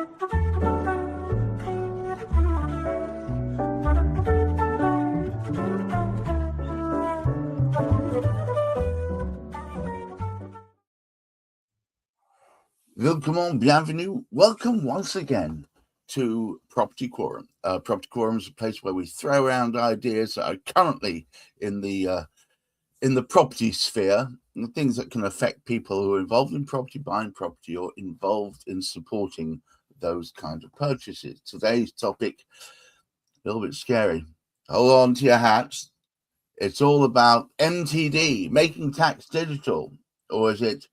Welcome, bienvenue. Welcome once again to Property Quorum. Property Quorum is a place where we throw around ideas that are currently in the property sphere, and things that can affect people who are involved in property, buying property, or involved in supporting those kind of purchases. Today's topic, a little bit scary. Hold on to your hats. It's all about MTD, making tax digital, or is it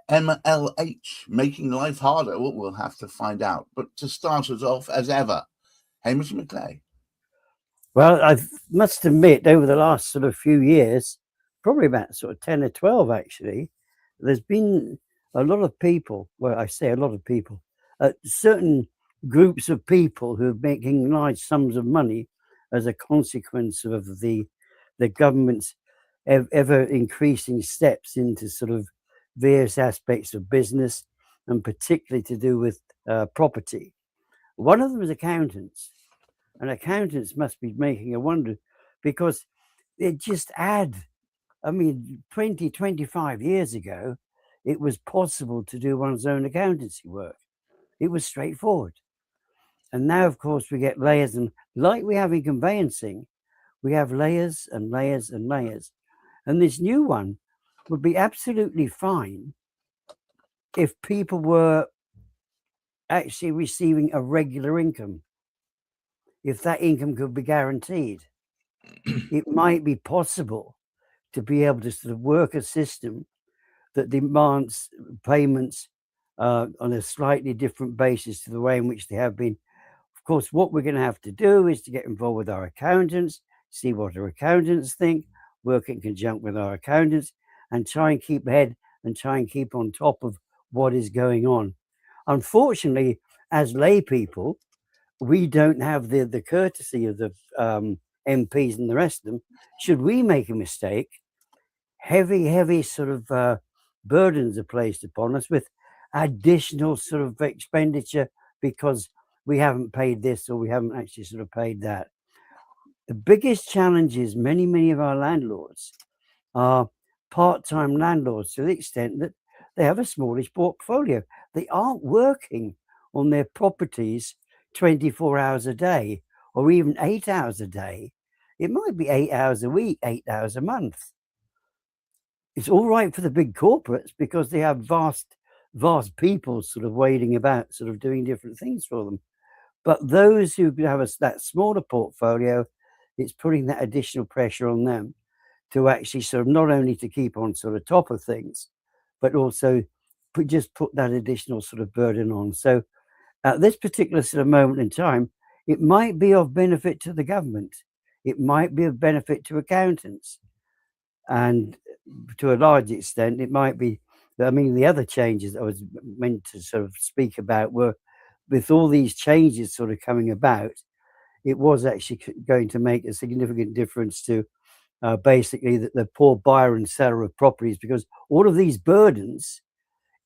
MLH, making life harder? Well, we'll have to find out. But to start us off, as ever, Hamish McClay. Well, I must admit, over the last sort of few years, probably about sort of 10 or 12 actually, there's been a lot of people, well, I say a lot of people, certain groups of people who are making large sums of money as a consequence of the government's ever increasing steps into sort of various aspects of business, and particularly to do with property. One of them is accountants, and accountants must be making a wonder, because they just add, 20, 25 years ago, it was possible to do one's own accountancy work. It was straightforward. And now, of course, we get layers, and like we have in conveyancing, we have layers and layers and layers. And this new one would be absolutely fine if people were actually receiving a regular income. If that income could be guaranteed, it might be possible to be able to sort of work a system that demands payments on a slightly different basis to the way in which they have been. Of course, what we're going to have to do is to get involved with our accountants, see what our accountants think, work in conjunction with our accountants, and try and keep ahead and try and keep on top of what is going on. Unfortunately, as lay people, we don't have the courtesy of the MPs and the rest of them. Should we make a mistake, heavy sort of burdens are placed upon us with additional sort of expenditure because we haven't paid this or we haven't actually sort of paid that. The biggest challenge is many of our landlords are part-time landlords, to the extent that they have a smallish portfolio. They aren't working on their properties 24 hours a day or even 8 hours a day. It might be 8 hours a week, 8 hours a month. It's all right for the big corporates because they have vast people sort of waiting about, sort of doing different things for them. But those who have that smaller portfolio, it's putting that additional pressure on them to actually sort of not only to keep on sort of top of things, but also just put that additional sort of burden on. So at this particular sort of moment in time, it might be of benefit to the government. It might be of benefit to accountants. And to a large extent, it might be, the other changes that I was meant to sort of speak about were, with all these changes sort of coming about, it was actually going to make a significant difference to basically the poor buyer and seller of properties, because all of these burdens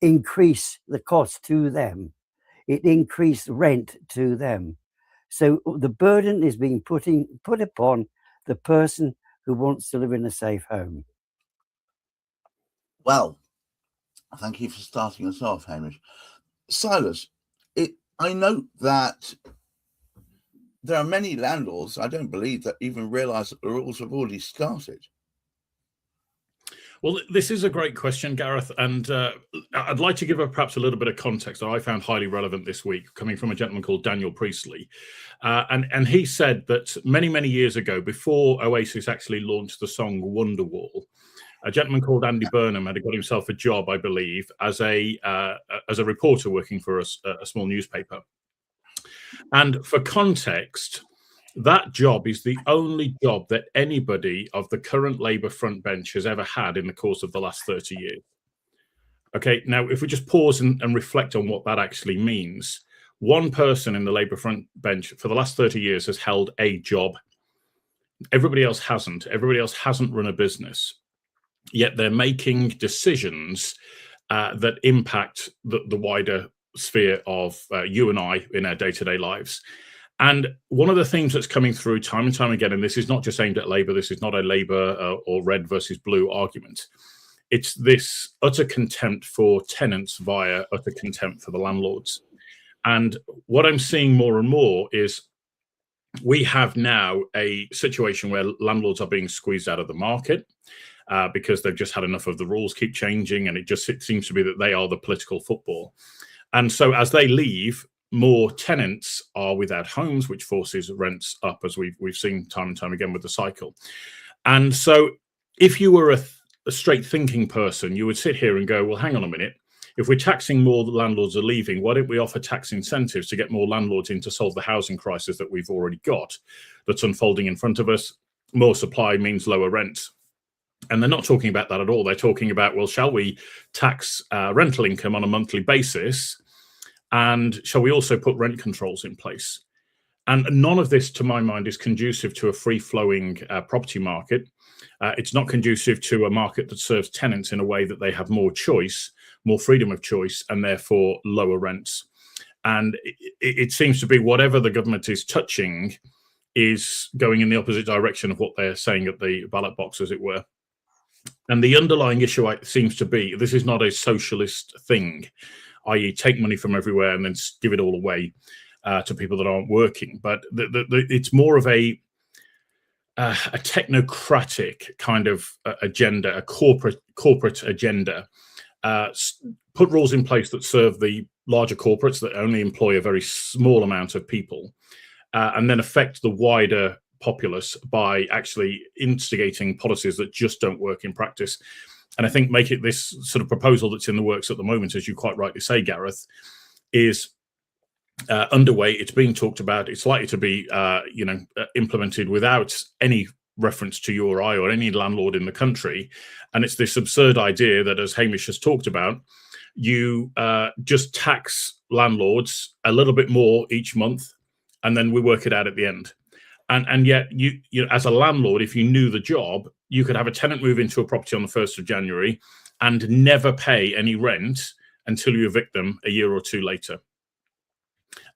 increase the cost to them. It increased rent to them. So the burden is being put upon the person who wants to live in a safe home. Well, thank you for starting us off, Hamish. Silas, I note that there are many landlords, I don't believe, that even realise that the rules have already started. Well, this is a great question, Gareth, and I'd like to give perhaps a little bit of context that I found highly relevant this week, coming from a gentleman called Daniel Priestley. And he said that many years ago, before Oasis actually launched the song Wonderwall, a gentleman called Andy Burnham had got himself a job, I believe, as a reporter working for a small newspaper. And for context, that job is the only job that anybody of the current Labour front bench has ever had in the course of the last 30 years. Okay, now if we just pause and reflect on what that actually means, one person in the Labour front bench for the last 30 years has held a job. Everybody else hasn't. Everybody else hasn't run a business. Yet they're making decisions that impact the wider sphere of you and I in our day-to-day lives. And one of the themes that's coming through time and time again, and this is not just aimed at Labour, this is not a Labour or red versus blue argument. It's this utter contempt for tenants via utter contempt for the landlords. And what I'm seeing more and more is we have now a situation where landlords are being squeezed out of the market because they've just had enough of the rules keep changing, and it seems to be that they are the political football. And so as they leave, more tenants are without homes, which forces rents up, as we've seen time and time again with the cycle. And so if you were a straight thinking person, you would sit here and go, well, hang on a minute. If we're taxing more, the landlords are leaving, why don't we offer tax incentives to get more landlords in to solve the housing crisis that we've already got that's unfolding in front of us? More supply means lower rents. And they're not talking about that at all. They're talking about, well, shall we tax rental income on a monthly basis? And shall we also put rent controls in place? And none of this, to my mind, is conducive to a free-flowing property market. It's not conducive to a market that serves tenants in a way that they have more choice, more freedom of choice, and therefore lower rents. And it seems to be whatever the government is touching is going in the opposite direction of what they're saying at the ballot box, as it were. And the underlying issue seems to be, this is not a socialist thing, i.e. take money from everywhere and then give it all away to people that aren't working. But it's more of a technocratic kind of agenda, a corporate agenda. Put rules in place that serve the larger corporates that only employ a very small amount of people, and then affect the wider populace by actually instigating policies that just don't work in practice. And I think make it this sort of proposal that's in the works at the moment, as you quite rightly say, Gareth, is underway. It's being talked about. It's likely to be, implemented without any reference to you or I or any landlord in the country. And it's this absurd idea that, as Hamish has talked about, you just tax landlords a little bit more each month, and then we work it out at the end. And yet, you as a landlord, if you knew the job, you could have a tenant move into a property on the 1st of January and never pay any rent until you evict them a year or two later.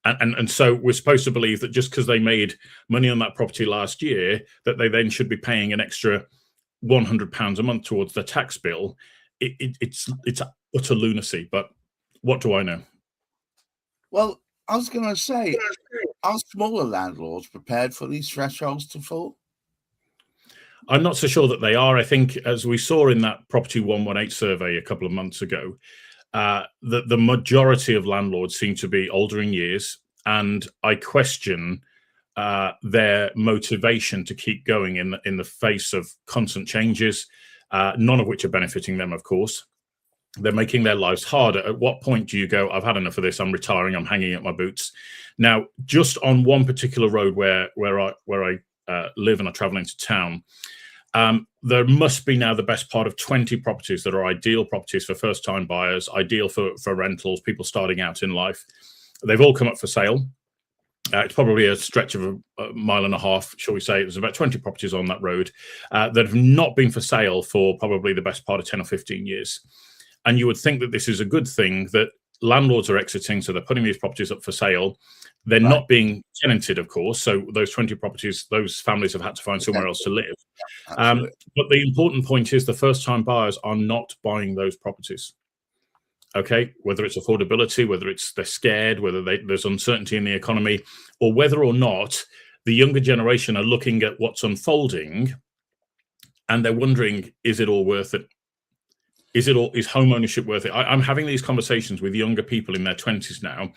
And so we're supposed to believe that just because they made money on that property last year, that they then should be paying an extra £100 a month towards their tax bill. It's utter lunacy. But what do I know? Well, I was going to say, are smaller landlords prepared for these thresholds to fall? I'm not so sure that they are. I think, as we saw in that Property 118 survey a couple of months ago, the majority of landlords seem to be older in years, and I question their motivation to keep going in the face of constant changes, none of which are benefiting them, of course. They're making their lives harder. At what point do you go, I've had enough of this, I'm retiring, I'm hanging up my boots? Now, just on one particular road where I live and I travel into town, there must be now the best part of 20 properties that are ideal properties for first-time buyers, ideal for rentals, people starting out in life. They've all come up for sale. It's probably a stretch of a mile and a half, shall we say. There's about 20 properties on that road that have not been for sale for probably the best part of 10 or 15 years. And you would think that this is a good thing, that landlords are exiting, so they're putting these properties up for sale. They're not being tenanted, of course. So those 20 properties, those families have had to find somewhere else to live. But the important point is the first-time buyers are not buying those properties. Okay, whether it's affordability, whether it's they're scared, whether there's uncertainty in the economy, or whether or not the younger generation are looking at what's unfolding and they're wondering, is it all worth it? Is home ownership worth it? I'm having these conversations with younger people in their 20s now.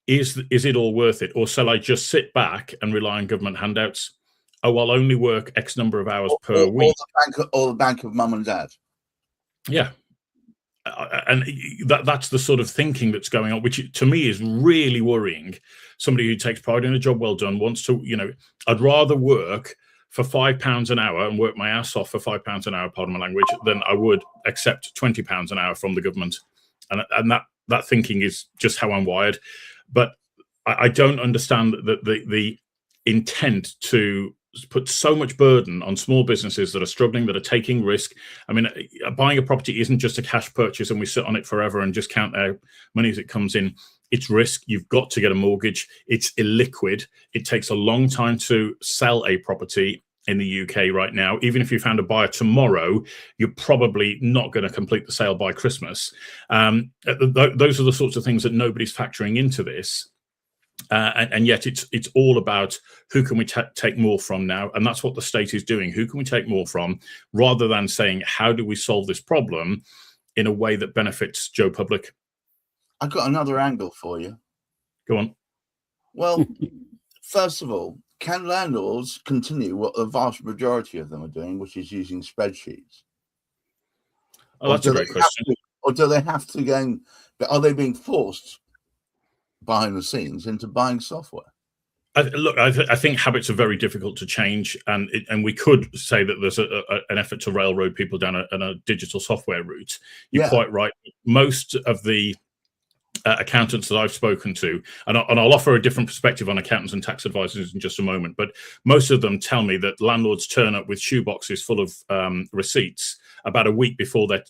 Is it all worth it? Or shall I just sit back and rely on government handouts? Oh, I'll only work X number of hours per week. Or the bank of mum and dad. Yeah. And that's the sort of thinking that's going on, which to me is really worrying. Somebody who takes pride in a job well done, wants to, I'd rather work for £5 an hour and work my ass off for £5 an hour, pardon my language, than I would accept £20 an hour from the government. And that thinking is just how I'm wired. But I don't understand the intent to put so much burden on small businesses that are struggling, that are taking risk. I mean, buying a property isn't just a cash purchase and we sit on it forever and just count our money as it comes in. it's risk. You've got to get a mortgage. It's illiquid. It takes a long time to sell a property in the UK right now. Even if you found a buyer tomorrow, you're probably not going to complete the sale by Christmas. Those are the sorts of things that nobody's factoring into this. And yet it's all about who can we take more from now, and that's what the state is doing. Who can we take more from, rather than saying how do we solve this problem in a way that benefits Joe Public? I've got another angle for you. Go on. Well, first of all, can landlords continue what the vast majority of them are doing, which is using spreadsheets? Oh, that's a great question. Or do they have to go? Are they being forced behind the scenes into buying software? I think habits are very difficult to change, and we could say that there's an effort to railroad people down a digital software route. You're quite right. Most of the accountants that I've spoken to, and I'll offer a different perspective on accountants and tax advisors in just a moment, but most of them tell me that landlords turn up with shoeboxes full of receipts about a week before the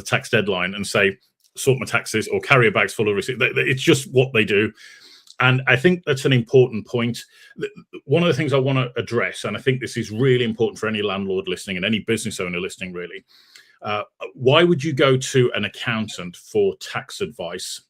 tax deadline and say, sort my taxes, or carrier bags full of receipts. It's just what they do. And I think that's an important point. One of the things I want to address, and I think this is really important for any landlord listening and any business owner listening, really, why would you go to an accountant for tax advice?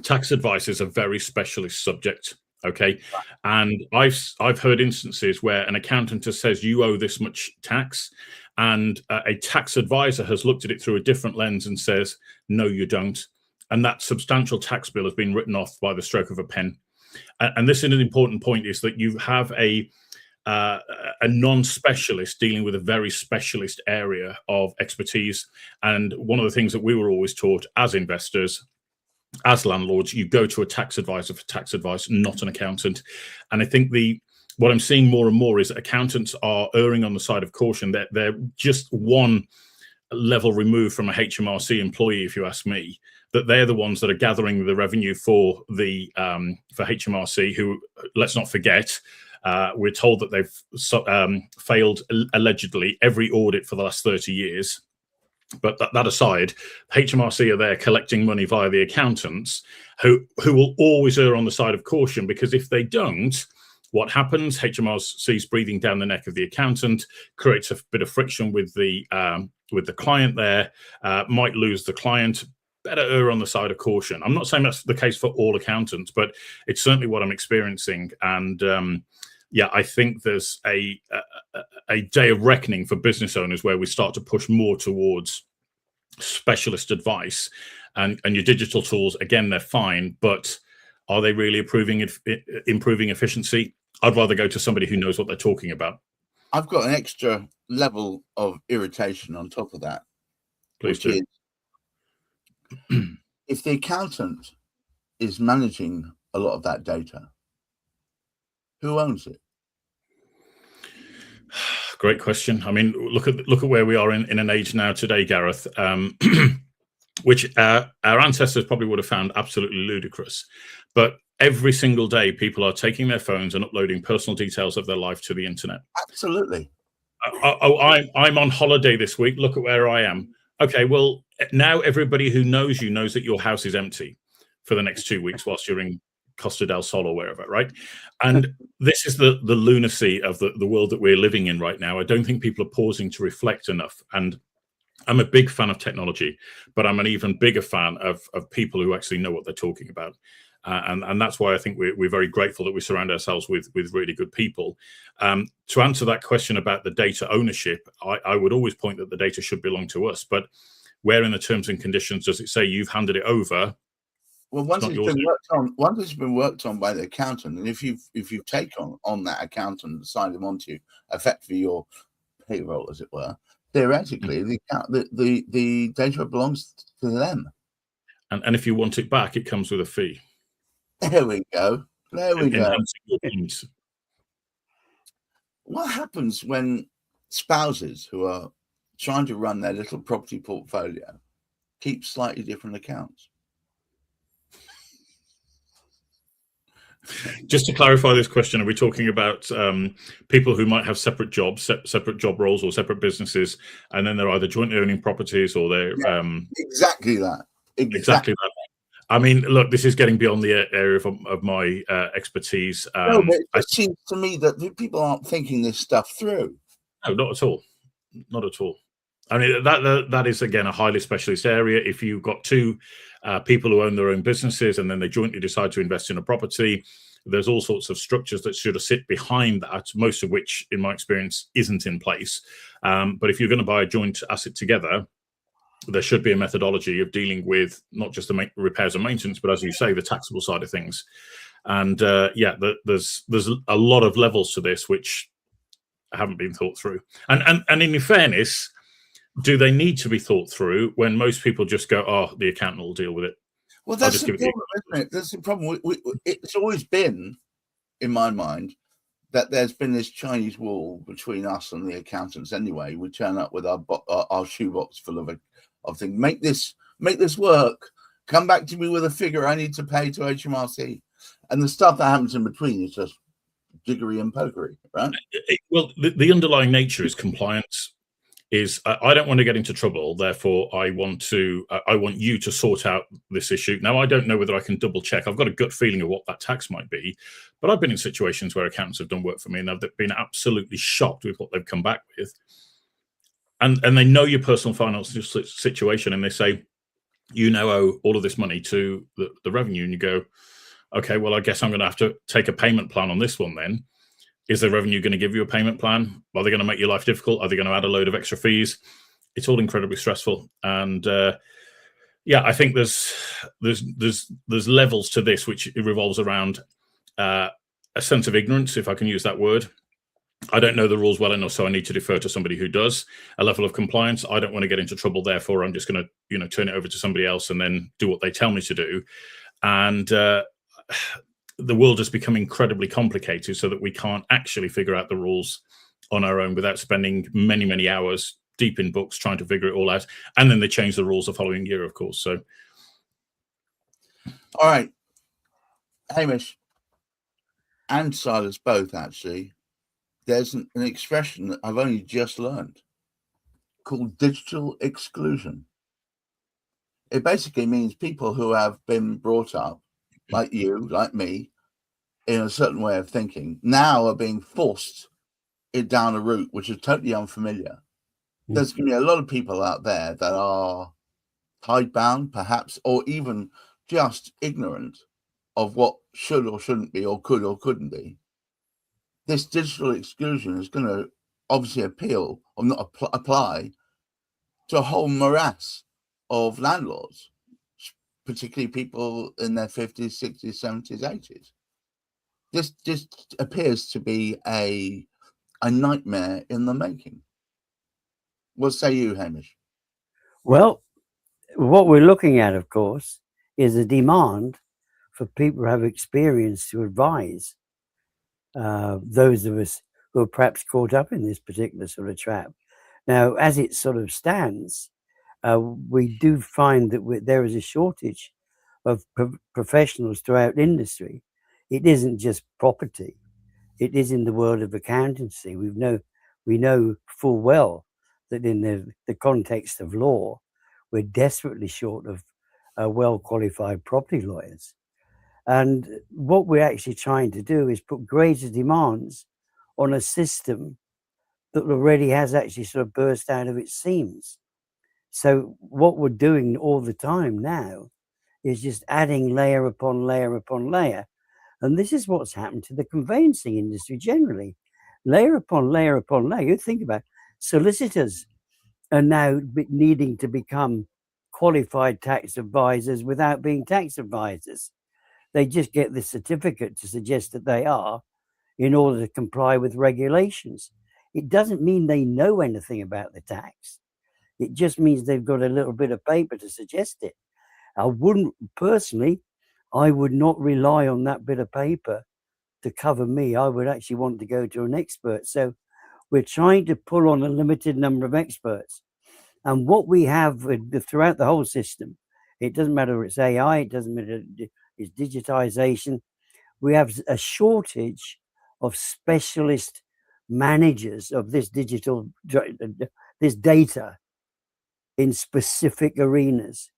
Tax advice is a very specialist subject, okay? And I've heard instances where an accountant says you owe this much tax, and a tax advisor has looked at it through a different lens and says, no, you don't. And that substantial tax bill has been written off by the stroke of a pen. And this is an important point, is that you have a non-specialist dealing with a very specialist area of expertise. And one of the things that we were always taught as investors, as landlords, you go to a tax advisor for tax advice, not an accountant. And I think what I'm seeing more and more is that accountants are erring on the side of caution. They're just one level removed from a HMRC employee, if you ask me, that they're the ones that are gathering the revenue for HMRC, who, let's not forget, we're told that they've failed allegedly every audit for the last 30 years. But that aside, HMRC are there collecting money via the accountants, who will always err on the side of caution, because if they don't, what happens? HMRC's breathing down the neck of the accountant, creates a bit of friction with the client there, might lose the client. Better err on the side of caution. I'm not saying that's the case for all accountants, but it's certainly what I'm experiencing. And I think there's a day of reckoning for business owners where we start to push more towards specialist advice. And your digital tools, again, they're fine, but are they really improving efficiency? I'd rather go to somebody who knows what they're talking about. I've got an extra level of irritation on top of that. Please do. If the accountant is managing a lot of that data, who owns it? Great question. I mean, look at where we are in an age now today, Gareth, which our ancestors probably would have found absolutely ludicrous. But every single day, people are taking their phones and uploading personal details of their life to the internet. Absolutely. I'm on holiday this week. Look at where I am. Okay, well, now everybody who knows you knows that your house is empty for the next 2 weeks whilst you're in Costa del Sol or wherever, right? And this is the lunacy of the world that we're living in right now. I don't think people are pausing to reflect enough. And I'm a big fan of technology, but I'm an even bigger fan of people who actually know what they're talking about. And that's why I think we're very grateful that we surround ourselves with really good people. To answer that question about the data ownership, I would always point that the data should belong to us. But where in the terms and conditions does it say you've handed it over? Well, once it's been worked on by the accountant, and if you've taken on that accountant and signed them onto effectively your payroll, as it were, theoretically, the data belongs to them. And if you want it back, it comes with a fee. There we go. Your points. What happens when spouses who are trying to run their little property portfolio keep slightly different accounts? Just to clarify this question, are we talking about people who might have separate jobs, separate job roles, or separate businesses, and then they're either jointly owning properties or they're exactly that. Exactly that. I mean, look, this is getting beyond the area of my expertise. No, but it just seems to me that people aren't thinking this stuff through. No, not at all. Not at all. I mean, that is, again, a highly specialist area. If you've got two people who own their own businesses and then they jointly decide to invest in a property, there's all sorts of structures that should sit behind that, most of which, in my experience, isn't in place. But if you're going to buy a joint asset together, there should be a methodology of dealing with not just the repairs and maintenance, but, as you say, the taxable side of things. And there's a lot of levels to this which haven't been thought through. And in fairness, do they need to be thought through when most people just go, "Oh, the accountant will deal with it"? Well, that's the problem, isn't it? That's the problem. It's always been, in my mind, that there's been this Chinese wall between us and the accountants. Anyway, we turn up with our shoebox full of things. Make this work. Come back to me with a figure I need to pay to HMRC, and the stuff that happens in between is just jiggery and pokery, right? Well, the underlying nature is compliance. Is I don't want to get into trouble, therefore I want you to sort out this issue. Now, I don't know whether I can double check. I've got a gut feeling of what that tax might be, but I've been in situations where accountants have done work for me and they've been absolutely shocked with what they've come back with. And they know your personal financial situation, and they say, you now owe all of this money to the revenue, and you go, okay, well, I guess I'm going to have to take a payment plan on this one then. Is the revenue going to give you a payment plan? Are they going to make your life difficult? Are they going to add a load of extra fees? It's all incredibly stressful. And I think there's levels to this, which it revolves around a sense of ignorance, if I can use that word. I don't know the rules well enough, so I need to defer to somebody who does. A level of compliance. I don't want to get into trouble, therefore I'm just going to turn it over to somebody else and then do what they tell me to do. And the world has become incredibly complicated so that we can't actually figure out the rules on our own without spending many, many hours deep in books trying to figure it all out. And then they change the rules the following year, of course. So, all right, Hamish and Silas both, actually, there's an expression that I've only just learned called digital exclusion. It basically means people who have been brought up, like you, like me, in a certain way of thinking, now are being forced down a route which is totally unfamiliar. There's going to be a lot of people out there that are hidebound, perhaps, or even just ignorant of what should or shouldn't be, or could or couldn't be. This digital exclusion is going to obviously appeal, or not apply, to a whole morass of landlords, particularly people in their 50s, 60s, 70s, 80s. This just appears to be a nightmare in the making. What say you, Hamish? Well, what we're looking at, of course, is a demand for people who have experience to advise those of us who are perhaps caught up in this particular sort of trap. Now, as it sort of stands, we do find that there is a shortage of professionals throughout industry. It isn't just property. It is in the world of accountancy. We know full well that in the context of law, we're desperately short of well-qualified property lawyers. And what we're actually trying to do is put greater demands on a system that already has actually sort of burst out of its seams. So what we're doing all the time now is just adding layer upon layer upon layer. And this is what's happened to the conveyancing industry generally. Layer upon layer upon layer. You think about it. Solicitors are now needing to become qualified tax advisors without being tax advisors. They just get the certificate to suggest that they are in order to comply with regulations. It doesn't mean they know anything about the tax. It just means they've got a little bit of paper to suggest it. I would not rely on that bit of paper to cover me. I would actually want to go to an expert. So we're trying to pull on a limited number of experts. And what we have throughout the whole system, it doesn't matter if it's AI, it doesn't matter if it's digitization. We have a shortage of specialist managers of this this data in specific arenas.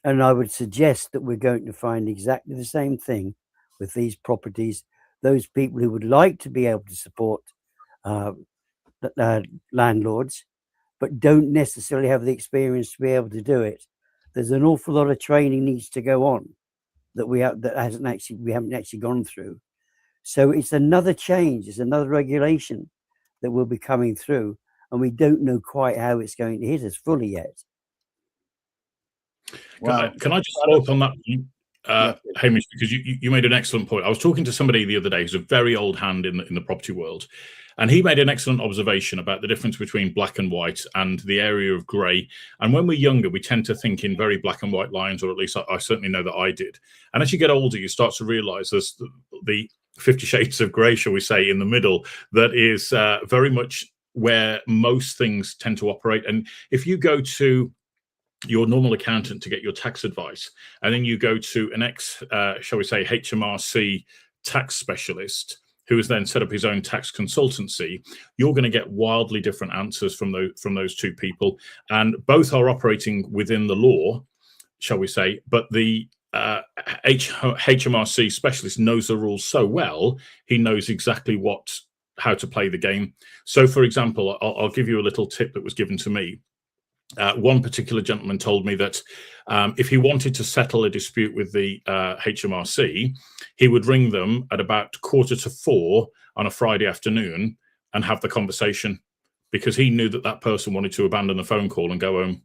And I would suggest that we're going to find exactly the same thing with these properties. Those people who would like to be able to support landlords, but don't necessarily have the experience to be able to do it. There's an awful lot of training needs to go on that we haven't actually gone through. So it's another change, it's another regulation that will be coming through, and we don't know quite how it's going to hit us fully yet. Wow. Can I just follow up on that, Hamish, because you made an excellent point. I was talking to somebody the other day who's a very old hand in the property world, and he made an excellent observation about the difference between black and white and the area of grey. And when we're younger, we tend to think in very black and white lines, or at least I certainly know that I did. And as you get older, you start to realise there's the 50 shades of grey, shall we say, in the middle, that is very much where most things tend to operate. And if you go to your normal accountant to get your tax advice, and then you go to an shall we say, HMRC tax specialist who has then set up his own tax consultancy, you're going to get wildly different answers from those two people. And both are operating within the law, shall we say, but the HMRC specialist knows the rules so well, he knows exactly how to play the game. So, for example, I'll give you a little tip that was given to me. One particular gentleman told me that if he wanted to settle a dispute with the HMRC, he would ring them at about 3:45 on a Friday afternoon and have the conversation, because he knew that person wanted to abandon the phone call and go home.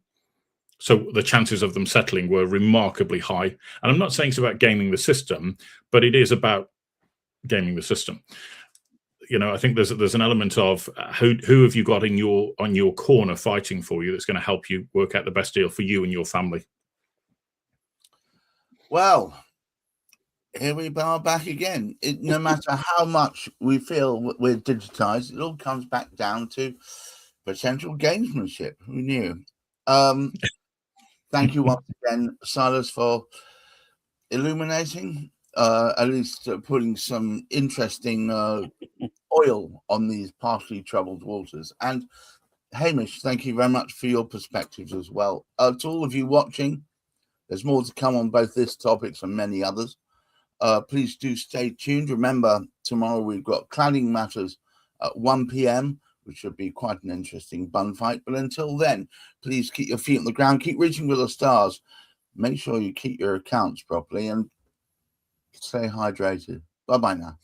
So the chances of them settling were remarkably high. And I'm not saying it's about gaming the system, but it is about gaming the system. You know, I think there's an element of who have you got on your corner fighting for you that's going to help you work out the best deal for you and your family. Well, here we are back again. No matter how much we feel we're digitized, it all comes back down to potential gamesmanship. Who knew? Thank you once again, Silas, for illuminating, at least putting some interesting oil on these partially troubled waters. And Hamish, thank you very much for your perspectives as well. To all of you watching, there's more to come on both this topic and many others. Please do stay tuned. Remember, tomorrow we've got Cladding Matters at 1 p.m, which should be quite an interesting bun fight. But until then, please keep your feet on the ground, keep reaching for the stars. Make sure you keep your accounts properly and stay hydrated. Bye-bye now.